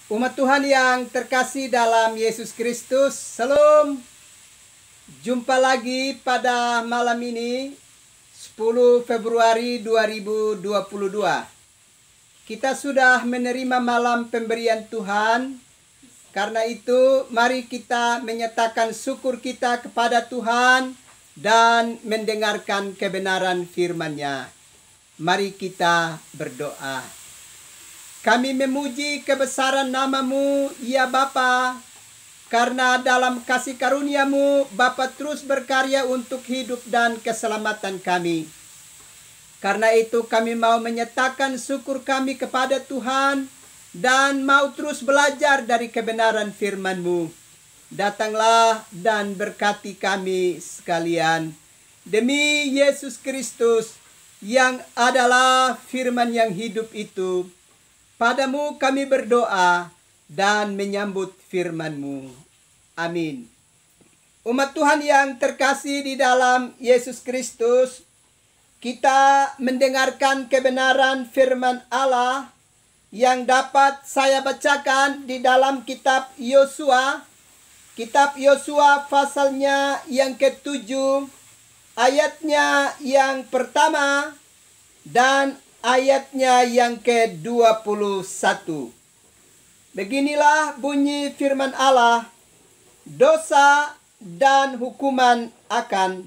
Umat Tuhan yang terkasih dalam Yesus Kristus, Salam. Jumpa lagi pada malam ini 10 Februari 2022. Kita sudah menerima malam pemberian Tuhan. Karena itu mari kita menyatakan syukur kita kepada Tuhan dan mendengarkan kebenaran firman-Nya. Mari kita berdoa. Kami memuji kebesaran nama-Mu, ya Bapa, karena dalam kasih karunia-Mu, Bapa terus berkarya untuk hidup dan keselamatan kami. Karena itu kami mau menyatakan syukur kami kepada Tuhan dan mau terus belajar dari kebenaran firman-Mu. Datanglah dan berkati kami sekalian. Demi Yesus Kristus yang adalah firman yang hidup itu, Padamu kami berdoa dan menyambut firman-Mu. Amin. Umat Tuhan yang terkasih di dalam Yesus Kristus, kita mendengarkan kebenaran firman Allah yang dapat saya bacakan di dalam kitab Yosua. Kitab Yosua pasalnya yang ke-7, ayatnya yang pertama dan ayatnya yang ke-21. Beginilah bunyi firman Allah, dosa dan hukuman akan.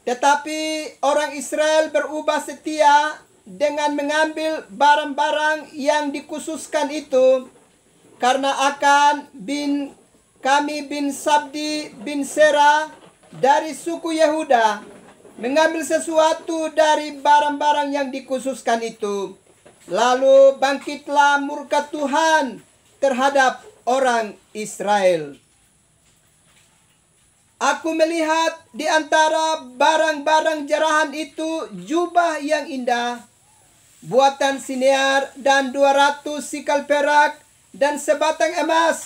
Tetapi orang Israel berubah setia dengan mengambil barang-barang yang dikhususkan itu, karena akan kami bin Sabdi bin Sera dari suku Yehuda mengambil sesuatu dari barang-barang yang dikhususkan itu. Lalu bangkitlah murka Tuhan terhadap orang Israel. Aku melihat di antara barang-barang jarahan itu jubah yang indah, buatan Sinear, dan 200 sikal perak, dan sebatang emas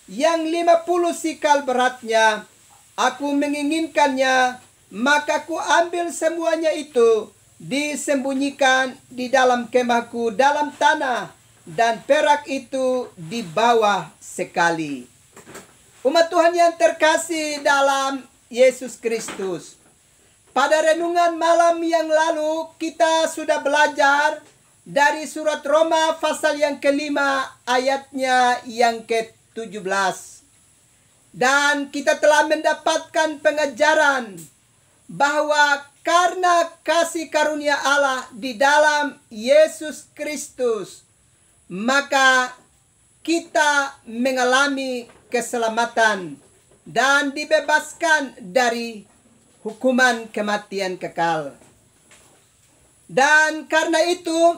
yang 50 sikal beratnya. Aku menginginkannya, maka ku ambil semuanya itu, disembunyikan di dalam kemahku dalam tanah, dan perak itu di bawah sekali. Umat Tuhan yang terkasih dalam Yesus Kristus, pada renungan malam yang lalu kita sudah belajar dari surat Roma pasal yang ke-5 ayatnya yang ke-17. Dan kita telah mendapatkan pengajaran bahwa karena kasih karunia Allah di dalam Yesus Kristus, maka kita mengalami keselamatan dan dibebaskan dari hukuman kematian kekal. Dan karena itu,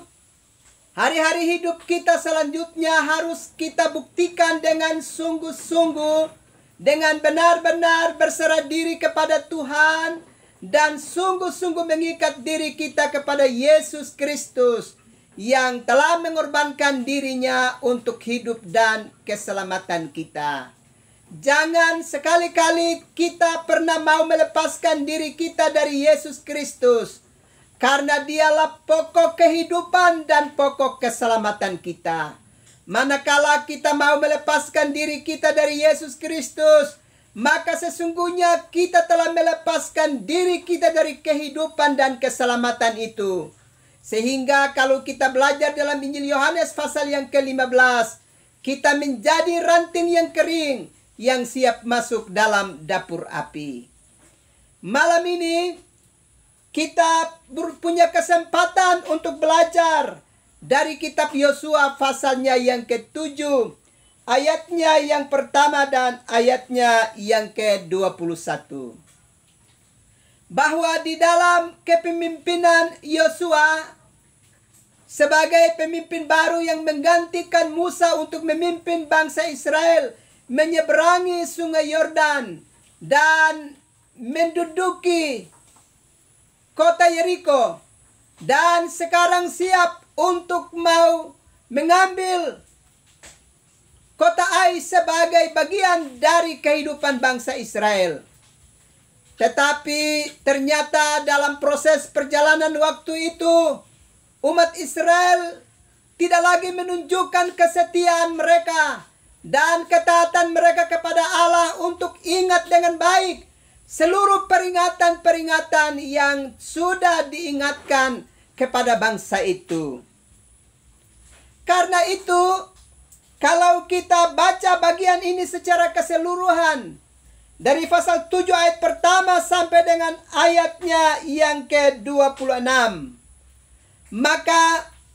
hari-hari hidup kita selanjutnya harus kita buktikan dengan sungguh-sungguh, dengan benar-benar berserah diri kepada Tuhan, dan sungguh-sungguh mengikat diri kita kepada Yesus Kristus yang telah mengorbankan dirinya untuk hidup dan keselamatan kita. Jangan sekali-kali kita pernah mau melepaskan diri kita dari Yesus Kristus, karena Dialah pokok kehidupan dan pokok keselamatan kita. Manakala kita mau melepaskan diri kita dari Yesus Kristus, maka sesungguhnya kita telah melepaskan diri kita dari kehidupan dan keselamatan itu. Sehingga kalau kita belajar dalam Injil Yohanes pasal yang ke-15, kita menjadi ranting yang kering yang siap masuk dalam dapur api. Malam ini kita punya kesempatan untuk belajar dari kitab Yosua pasalnya yang ke-7, ayatnya yang pertama dan ayatnya yang ke-21. Bahwa di dalam kepemimpinan Yosua sebagai pemimpin baru yang menggantikan Musa untuk memimpin bangsa Israel menyeberangi sungai Yordan dan menduduki kota Yeriko, dan sekarang siap untuk mau mengambil kota Ai sebagai bagian dari kehidupan bangsa Israel. Tetapi ternyata dalam proses perjalanan waktu itu, umat Israel tidak lagi menunjukkan kesetiaan mereka dan ketaatan mereka kepada Allah untuk ingat dengan baik seluruh peringatan-peringatan yang sudah diingatkan kepada bangsa itu. Karena itu, kalau kita baca bagian ini secara keseluruhan, dari pasal 7 ayat pertama sampai dengan ayatnya yang ke-26, maka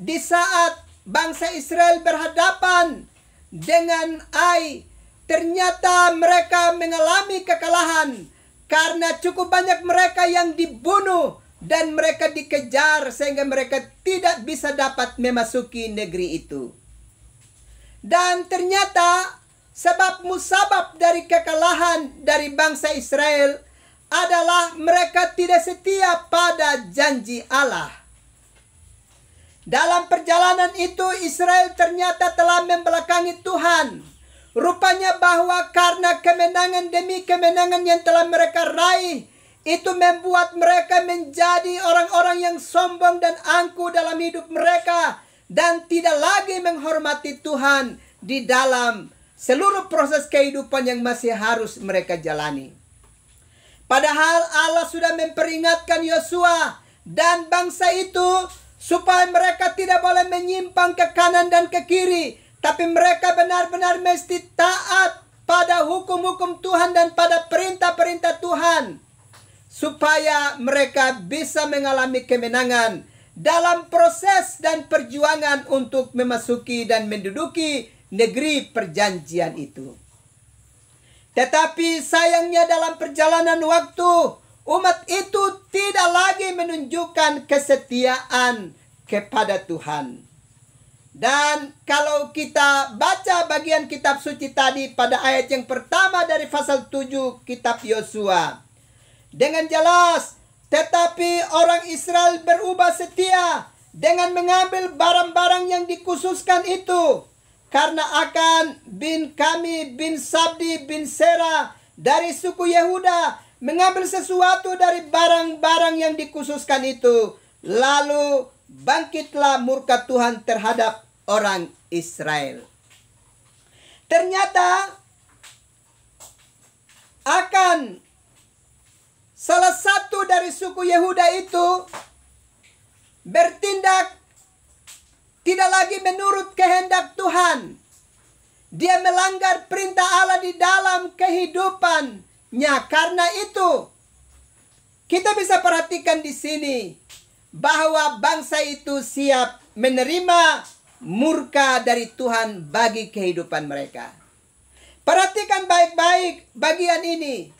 di saat bangsa Israel berhadapan dengan Ai, ternyata mereka mengalami kekalahan karena cukup banyak mereka yang dibunuh dan mereka dikejar sehingga mereka tidak bisa dapat memasuki negeri itu. Dan ternyata sebab musabab dari kekalahan dari bangsa Israel adalah mereka tidak setia pada janji Allah. Dalam perjalanan itu Israel ternyata telah membelakangi Tuhan. Rupanya bahwa karena kemenangan demi kemenangan yang telah mereka raih, itu membuat mereka menjadi orang-orang yang sombong dan angkuh dalam hidup mereka, dan tidak lagi menghormati Tuhan di dalam seluruh proses kehidupan yang masih harus mereka jalani. Padahal Allah sudah memperingatkan Yosua dan bangsa itu supaya mereka tidak boleh menyimpang ke kanan dan ke kiri, tapi mereka benar-benar mesti taat pada hukum-hukum Tuhan dan pada perintah-perintah Tuhan, supaya mereka bisa mengalami kemenangan dalam proses dan perjuangan untuk memasuki dan menduduki negeri perjanjian itu. Tetapi sayangnya dalam perjalanan waktu, umat itu tidak lagi menunjukkan kesetiaan kepada Tuhan. Dan kalau kita baca bagian kitab suci tadi pada ayat yang pertama dari pasal 7 kitab Yosua, dengan jelas, tetapi orang Israel berubah setia dengan mengambil barang-barang yang dikhususkan itu, karena Akan bin Kami bin Sabdi bin Sera dari suku Yehuda mengambil sesuatu dari barang-barang yang dikhususkan itu. Lalu bangkitlah murka Tuhan terhadap orang Israel. Ternyata Akan, salah satu dari suku Yehuda itu, bertindak tidak lagi menurut kehendak Tuhan. Dia melanggar perintah Allah di dalam kehidupannya. Karena itu, kita bisa perhatikan di sini bahwa bangsa itu siap menerima murka dari Tuhan bagi kehidupan mereka. Perhatikan baik-baik bagian ini.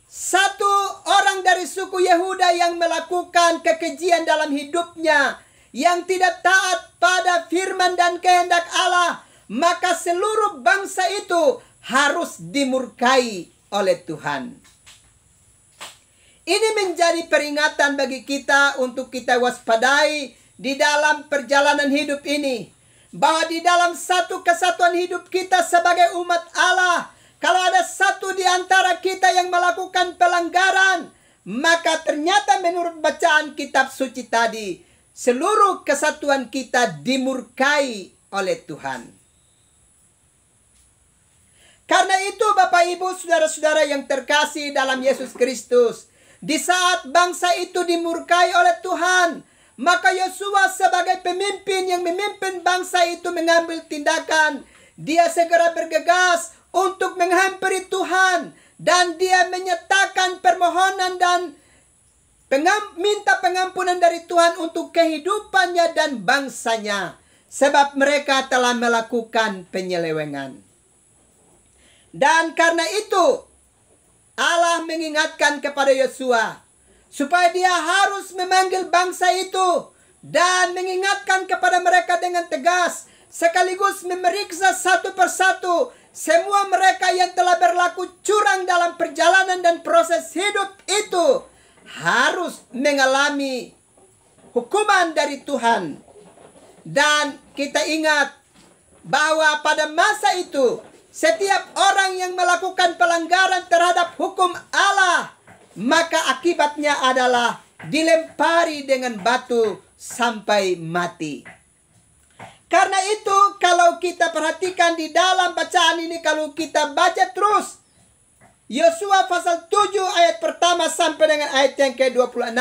Satu orang dari suku Yehuda yang melakukan kekejian dalam hidupnya, yang tidak taat pada firman dan kehendak Allah, maka seluruh bangsa itu harus dimurkai oleh Tuhan. Ini menjadi peringatan bagi kita untuk kita waspadai di dalam perjalanan hidup ini, bahwa di dalam satu kesatuan hidup kita sebagai umat Allah, kalau ada satu di antara kita yang melakukan pelanggaran, maka ternyata menurut bacaan kitab suci tadi, seluruh kesatuan kita dimurkai oleh Tuhan. Karena itu Bapak Ibu saudara-saudara yang terkasih dalam Yesus Kristus, di saat bangsa itu dimurkai oleh Tuhan, maka Yosua sebagai pemimpin yang memimpin bangsa itu mengambil tindakan. Dia segera bergegas untuk menghampiri Tuhan, dan dia menyatakan permohonan dan minta pengampunan dari Tuhan untuk kehidupannya dan bangsanya, sebab mereka telah melakukan penyelewengan. Dan karena itu Allah mengingatkan kepada Yosua supaya dia harus memanggil bangsa itu dan mengingatkan kepada mereka dengan tegas, sekaligus memeriksa satu persatu semua mereka yang telah berlaku curang dalam perjalanan dan proses hidup itu harus mengalami hukuman dari Tuhan. Dan kita ingat bahwa pada masa itu, setiap orang yang melakukan pelanggaran terhadap hukum Allah, maka akibatnya adalah dilempari dengan batu sampai mati. Karena itu kalau kita perhatikan di dalam bacaan ini, kalau kita baca terus Yosua pasal 7 ayat pertama sampai dengan ayat yang ke-26,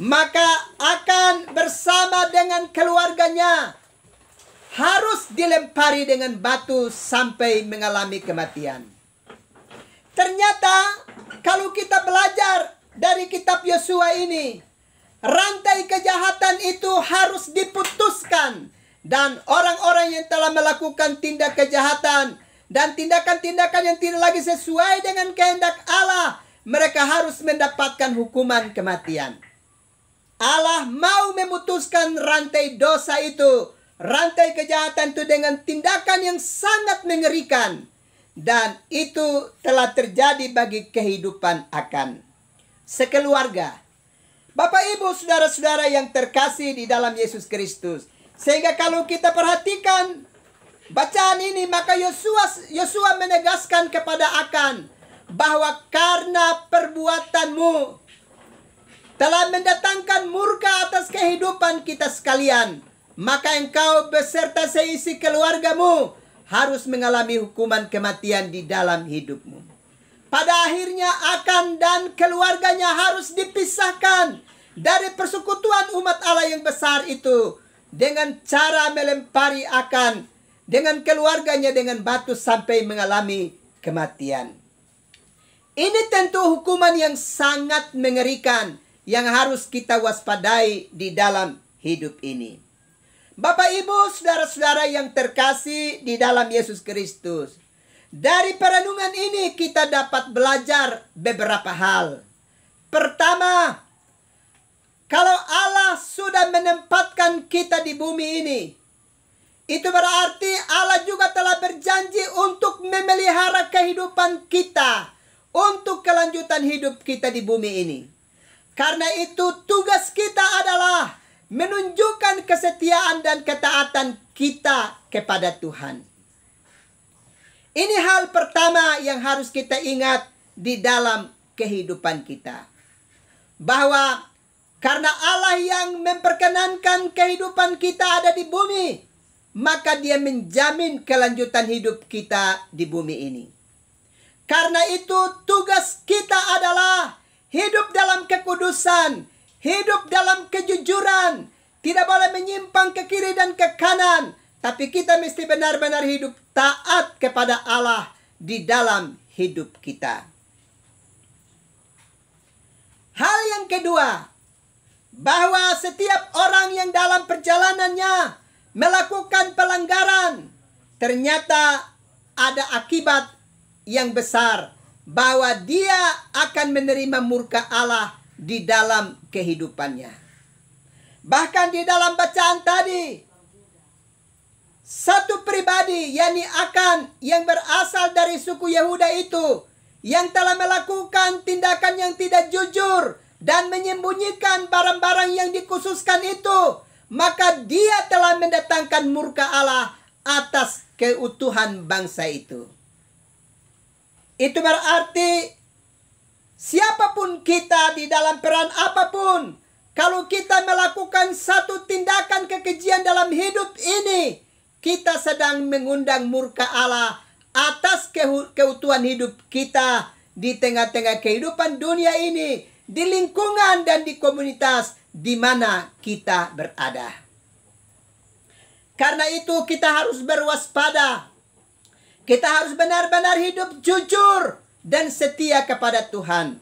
maka akan bersama dengan keluarganya harus dilempari dengan batu sampai mengalami kematian. Ternyata kalau kita belajar dari kitab Yosua ini, rantai kejahatan itu harus diputuskan. Dan orang-orang yang telah melakukan tindak kejahatan dan tindakan-tindakan yang tidak lagi sesuai dengan kehendak Allah, mereka harus mendapatkan hukuman kematian. Allah mau memutuskan rantai dosa itu, rantai kejahatan itu dengan tindakan yang sangat mengerikan. Dan itu telah terjadi bagi kehidupan akan sekeluarga. Bapak, Ibu, saudara-saudara yang terkasih di dalam Yesus Kristus. Sehingga kalau kita perhatikan bacaan ini, maka Yosua menegaskan kepada Akan bahwa karena perbuatanmu telah mendatangkan murka atas kehidupan kita sekalian, maka engkau beserta seisi keluargamu harus mengalami hukuman kematian di dalam hidupmu. Pada akhirnya Akan dan keluarganya harus dipisahkan dari persekutuan umat Allah yang besar itu, dengan cara melempari Akan dengan keluarganya dengan batu sampai mengalami kematian. Ini tentu hukuman yang sangat mengerikan yang harus kita waspadai di dalam hidup ini. Bapak, Ibu, saudara-saudara yang terkasih di dalam Yesus Kristus, dari perenungan ini kita dapat belajar beberapa hal. Pertama, kalau Allah sudah menempatkan kita di bumi ini, itu berarti Allah juga telah berjanji untuk memelihara kehidupan kita, untuk kelanjutan hidup kita di bumi ini. Karena itu tugas kita adalah menunjukkan kesetiaan dan ketaatan kita kepada Tuhan. Ini hal pertama yang harus kita ingat di dalam kehidupan kita. Bahwa karena Allah yang memperkenankan kehidupan kita ada di bumi, maka Dia menjamin kelanjutan hidup kita di bumi ini. Karena itu tugas kita adalah hidup dalam kekudusan, hidup dalam kejujuran, tidak boleh menyimpang ke kiri dan ke kanan, tapi kita mesti benar-benar hidup taat kepada Allah di dalam hidup kita. Hal yang kedua, bahwa setiap orang yang dalam perjalanannya melakukan pelanggaran, ternyata ada akibat yang besar, bahwa dia akan menerima murka Allah di dalam kehidupannya. Bahkan di dalam bacaan tadi, satu pribadi, yakni Akan, yang berasal dari suku Yehuda itu, yang telah melakukan tindakan yang tidak jujur dan menyembunyikan barang-barang yang dikhususkan itu, maka dia telah mendatangkan murka Allah atas keutuhan bangsa itu. Itu berarti siapapun kita di dalam peran apapun, kalau kita melakukan satu tindakan kekejian dalam hidup ini, kita sedang mengundang murka Allah atas keutuhan hidup kita di tengah-tengah kehidupan dunia ini, di lingkungan dan di komunitas di mana kita berada. Karena itu kita harus berwaspada. Kita harus benar-benar hidup jujur dan setia kepada Tuhan.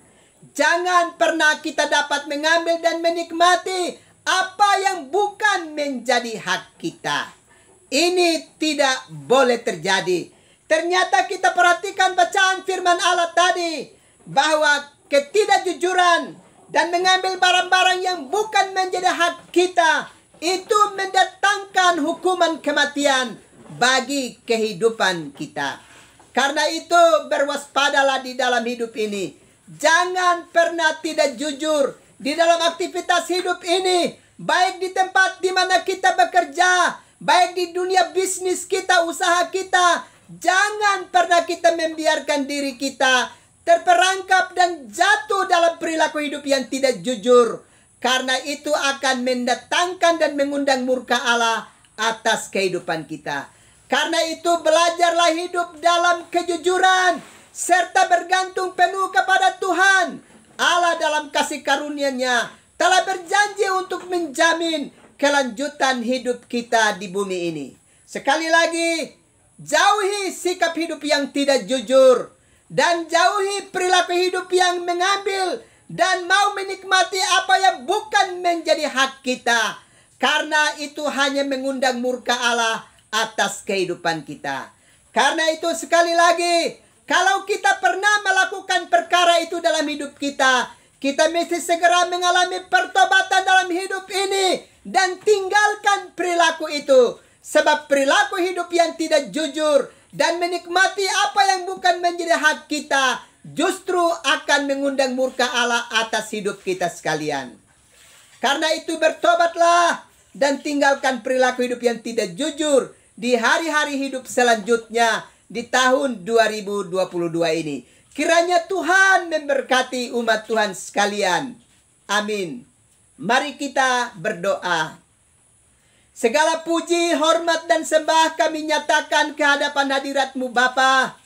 Jangan pernah kita dapat mengambil dan menikmati apa yang bukan menjadi hak kita. Ini tidak boleh terjadi. Ternyata kita perhatikan bacaan firman Allah tadi, bahwa ketidakjujuran dan mengambil barang-barang yang bukan menjadi hak kita, itu mendatangkan hukuman kematian bagi kehidupan kita. Karena itu berwaspadalah di dalam hidup ini. Jangan pernah tidak jujur di dalam aktivitas hidup ini, baik di tempat di mana kita bekerja, baik di dunia bisnis kita, usaha kita. Jangan pernah kita membiarkan diri kita terperangkap dan jatuh dalam perilaku hidup yang tidak jujur. Karena itu akan mendatangkan dan mengundang murka Allah atas kehidupan kita. Karena itu belajarlah hidup dalam kejujuran serta bergantung penuh kepada Tuhan. Allah dalam kasih karunia-Nya telah berjanji untuk menjamin kelanjutan hidup kita di bumi ini. Sekali lagi, jauhi sikap hidup yang tidak jujur dan jauhi perilaku hidup yang mengambil dan mau menikmati apa yang bukan menjadi hak kita. Karena itu hanya mengundang murka Allah atas kehidupan kita. Karena itu sekali lagi, kalau kita pernah melakukan perkara itu dalam hidup kita, kita mesti segera mengalami pertobatan dalam hidup ini dan tinggalkan perilaku itu. Sebab perilaku hidup yang tidak jujur dan menikmati apa yang bukan menjadi hak kita justru akan mengundang murka Allah atas hidup kita sekalian. Karena itu bertobatlah dan tinggalkan perilaku hidup yang tidak jujur di hari-hari hidup selanjutnya di tahun 2022 ini. Kiranya Tuhan memberkati umat Tuhan sekalian. Amin. Mari kita berdoa. Segala puji, hormat, dan sembah kami nyatakan ke hadapan hadirat-Mu Bapa.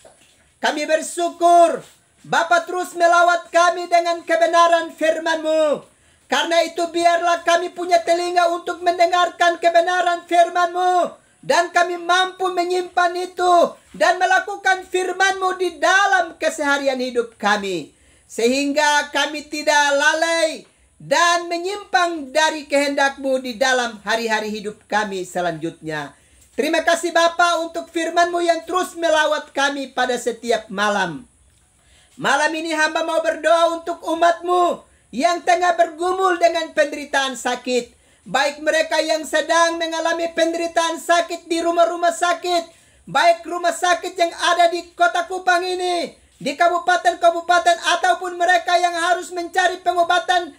Kami bersyukur Bapa terus melawat kami dengan kebenaran firman-Mu. Karena itu biarlah kami punya telinga untuk mendengarkan kebenaran firman-Mu. Dan kami mampu menyimpan itu dan melakukan firman-Mu di dalam keseharian hidup kami. Sehingga kami tidak lalai dan menyimpang dari kehendak-Mu di dalam hari-hari hidup kami selanjutnya. Terima kasih Bapa untuk firman-Mu yang terus melawat kami pada setiap malam. Malam ini hamba mau berdoa untuk umat-Mu yang tengah bergumul dengan penderitaan sakit. Baik mereka yang sedang mengalami penderitaan sakit di rumah-rumah sakit, baik rumah sakit yang ada di Kota Kupang ini, di kabupaten-kabupaten, ataupun mereka yang harus mencari pengobatan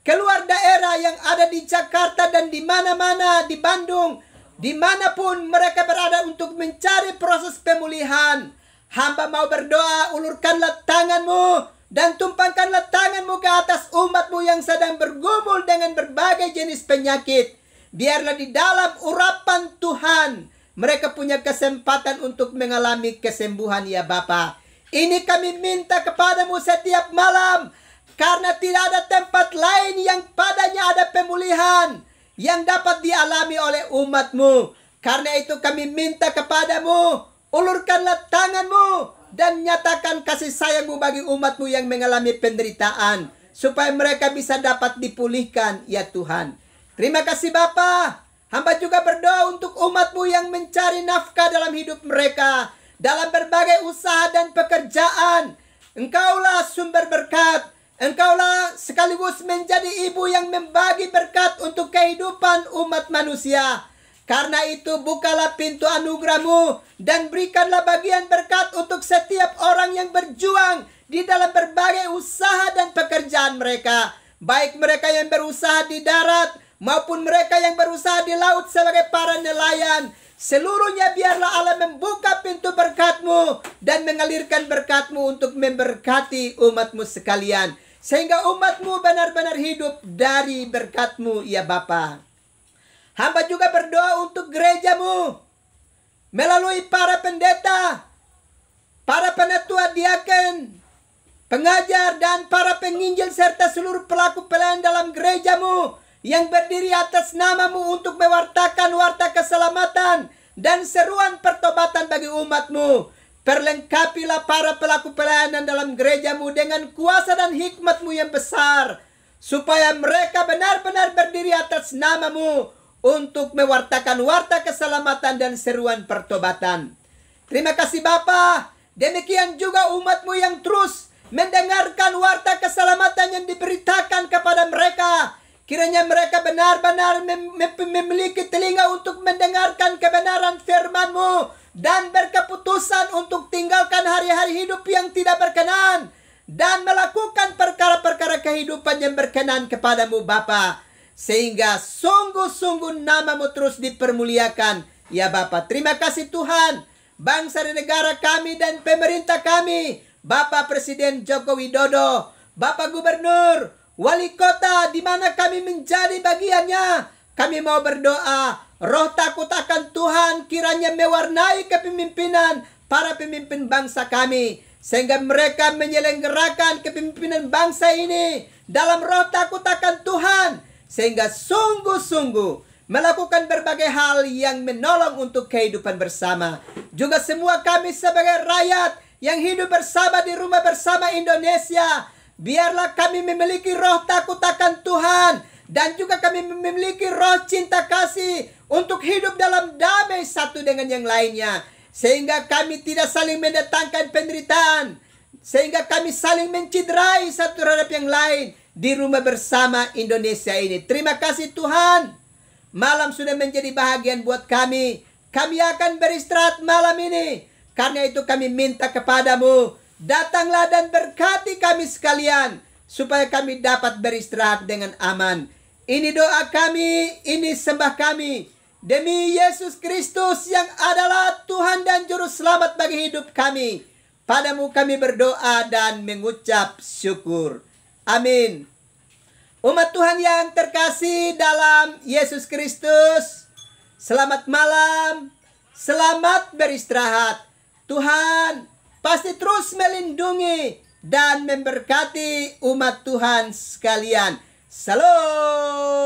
keluar daerah yang ada di Jakarta dan di mana-mana, di Bandung, dimanapun mereka berada untuk mencari proses pemulihan. Hamba mau berdoa, ulurkanlah tangan-Mu dan tumpangkanlah tangan-Mu ke atas umat-Mu yang sedang bergumul dengan berbagai jenis penyakit. Biarlah di dalam urapan Tuhan mereka punya kesempatan untuk mengalami kesembuhan ya Bapa. Ini kami minta kepadamu setiap malam, karena tidak ada tempat lain yang padanya ada pemulihan yang dapat dialami oleh umat-Mu. Karena itu kami minta kepadamu, ulurkanlah tangan-Mu dan nyatakan kasih sayang-Mu bagi umat-Mu yang mengalami penderitaan, supaya mereka bisa dapat dipulihkan ya Tuhan. Terima kasih Bapa. Hamba juga berdoa untuk umat-Mu yang mencari nafkah dalam hidup mereka, dalam berbagai usaha dan pekerjaan. Engkaulah sumber berkat. Engkaulah sekaligus menjadi ibu yang membagi berkat untuk kehidupan umat manusia. Karena itu bukalah pintu anugerah-Mu dan berikanlah bagian berkat untuk setiap orang yang berjuang di dalam berbagai usaha dan pekerjaan mereka. Baik mereka yang berusaha di darat maupun mereka yang berusaha di laut sebagai para nelayan. Seluruhnya biarlah Allah membuka pintu berkat-Mu dan mengalirkan berkat-Mu untuk memberkati umat-Mu sekalian. Sehingga umat-Mu benar-benar hidup dari berkat-Mu ya Bapa. Hamba juga berdoa untuk gereja-Mu melalui para pendeta, para penatua diaken, pengajar, dan para penginjil serta seluruh pelaku pelayan dalam gereja-Mu yang berdiri atas nama-Mu untuk mewartakan warta keselamatan dan seruan pertobatan bagi umat-Mu. Perlengkapilah para pelaku pelayanan dalam gereja-Mu dengan kuasa dan hikmat-Mu yang besar, supaya mereka benar-benar berdiri atas nama-Mu untuk mewartakan warta keselamatan dan seruan pertobatan. Terima kasih Bapa. Demikian juga umat-Mu yang terus mendengarkan warta keselamatan yang diberitakan kepada mereka. Kiranya mereka benar-benar memiliki telinga untuk mendengarkan kebenaran firman-Mu dan berkeputusan untuk tinggalkan hari-hari hidup yang tidak berkenan dan melakukan perkara-perkara kehidupan yang berkenan kepadamu Bapa. Sehingga sungguh-sungguh nama-Mu terus dipermuliakan ya Bapa. Terima kasih Tuhan. Bangsa dan negara kami dan pemerintah kami, Bapak Presiden Joko Widodo, Bapak Gubernur, Wali Kota, di mana kami menjadi bagiannya. Kami mau berdoa, Roh takut akan Tuhan kiranya mewarnai kepemimpinan para pemimpin bangsa kami, sehingga mereka menyelenggarakan kepemimpinan bangsa ini dalam roh takut akan Tuhan, sehingga sungguh-sungguh melakukan berbagai hal yang menolong untuk kehidupan bersama. Juga semua kami sebagai rakyat yang hidup bersama di Rumah Bersama Indonesia, biarlah kami memiliki roh takut akan Tuhan, dan juga kami memiliki roh cinta kasih untuk hidup dalam damai satu dengan yang lainnya, sehingga kami tidak saling mendatangkan penderitaan, sehingga kami saling menciderai satu terhadap yang lain di Rumah Bersama Indonesia ini. Terima kasih Tuhan. Malam sudah menjadi bahagian buat kami. Kami akan beristirahat malam ini. Karena itu kami minta kepadamu, datanglah dan berkati kami sekalian, supaya kami dapat beristirahat dengan aman. Ini doa kami, ini sembah kami, demi Yesus Kristus yang adalah Tuhan dan Juru Selamat bagi hidup kami. Padamu kami berdoa dan mengucap syukur. Amin. Umat Tuhan yang terkasih dalam Yesus Kristus, selamat malam, selamat beristirahat. Tuhan pasti terus melindungi dan memberkati umat Tuhan sekalian. Salam.